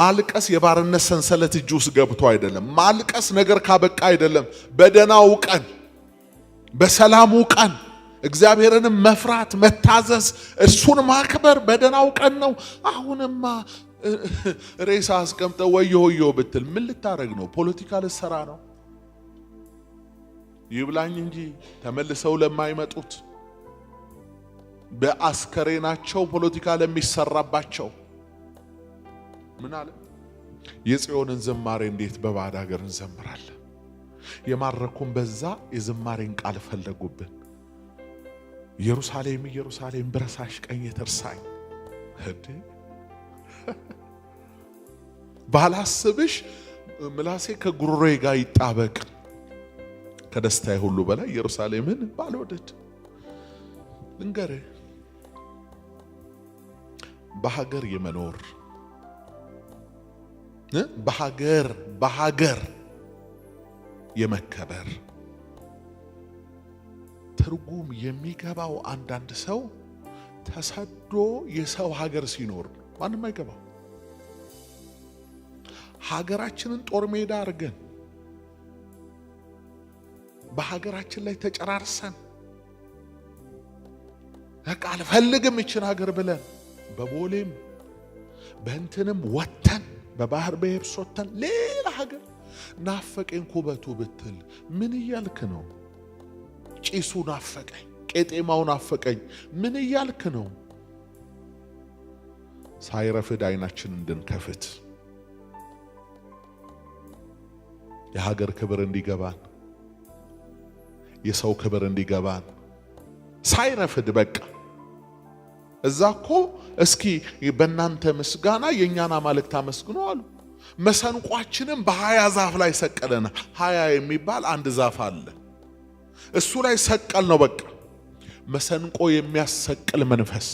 ማልቀስ የባርነት ሰንሰለት እጅ ውስጥ ገብቶ አይደለም። ማልቀስ ነገር ካበቃ አይደለም። በደናው ቀን በሰላሙ ቀን እግዚአብሔርንም መፍራት መታዘዝ እሱን ማክበር በደናው ቀን ነው። አሁንማ ሬሳ አስቀምጠ ወዮ ወዮ ብትል ምን ልታረግ ነው? ፖለቲካ ልሰራ ነው? ይብላኝ እንጂ ተመልሰው ለማይመጡት በአስከሬናቸው ፖለቲካ ለሚሰራባቸው ምን አለ? የጽዮንን ዝማሬ እንዴት በባዕድ ሀገር እንዘምራለን? የማረኩን በዛ የዝማሬን ቃል ፈለጉብን። ኢየሩሳሌም ኢየሩሳሌም ብረሳሽ ቀኝ ተርሳኝ ህድ ባላስብሽ ምላሴ ከጉሮሮዬ ጋር ይጣበቅ ከደስታዬ ሁሉ በላይ ኢየሩሳሌምን ባልወደድ። ልንገርህ በሀገር የመኖር በሀገር የመከበር ትርጉም የሚገባው አንዳንድ ሰው ተሰዶ የሰው ሀገር ሲኖር ማንም አይገባው። ሀገራችንን ጦር ሜዳ አድርገን በሀገራችን ላይ ተጨራርሰን በቃ አልፈልግም ይችን ሀገር ብለን በቦሌም በእንትንም ወተን በባህር በየብስ ወተን ሌላ ሀገር ናፈቀኝ ኩበቱ ብትል ምን እያልክ ነው? ጪሱ ናፈቀኝ፣ ቄጤማው ናፈቀኝ ምን እያልክ ነው? ሳይረፍድ አይናችን እንድንከፍት የሀገር ክብር እንዲገባን የሰው ክብር እንዲገባን ሳይረፍድ በቃ እዛኮ እስኪ በእናንተ ምስጋና የኛና አማልክት አመስግኑ አሉ። መሰንቋችንም በ20 ዛፍ ላይ ሰቀለና 20 የሚባል አንድ ዛፍ አለ። እሱ ላይ ሰቀል ነው በቃ መሰንቆ የሚያሰቅል መንፈስ፣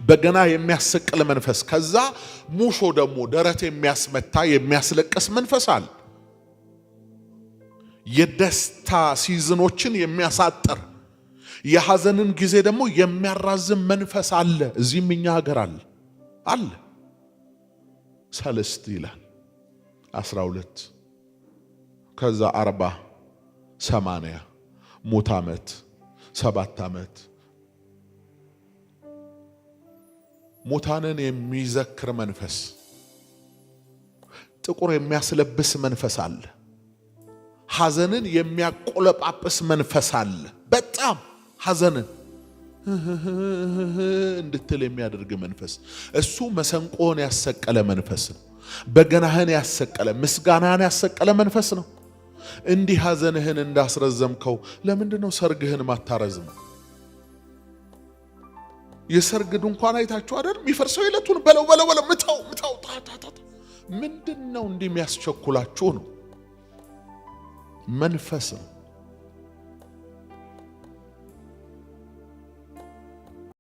በገና የሚያሰቅል መንፈስ፣ ከዛ ሙሾ ደግሞ ደረት የሚያስመታ የሚያስለቅስ መንፈስ አለ። የደስታ ሲዝኖችን የሚያሳጥር የሐዘንን ጊዜ ደግሞ የሚያራዝም መንፈስ አለ። እዚህም እኛ ሀገር አለ። ሰለስት ይላል 12 ከዛ 40 80 ሙት ዓመት 7 ዓመት ሙታንን የሚዘክር መንፈስ፣ ጥቁር የሚያስለብስ መንፈስ አለ። ሐዘንን የሚያቆለጳጵስ መንፈስ አለ። በጣም ሐዘንን እንድትል የሚያደርግ መንፈስ እሱ መሰንቆን ያሰቀለ መንፈስ ነው። በገናህን ያሰቀለ ምስጋናህን ያሰቀለ መንፈስ ነው። እንዲህ ሐዘንህን እንዳስረዘምከው ለምንድነው ሰርግህን ማታረዝመው? የሰርግ ድንኳን አይታችሁ አይደል? የሚፈርሰው የለቱን በለው ምታው ምንድነው እንዲህ የሚያስቸኩላችሁ ነው? መንፈስ ነው።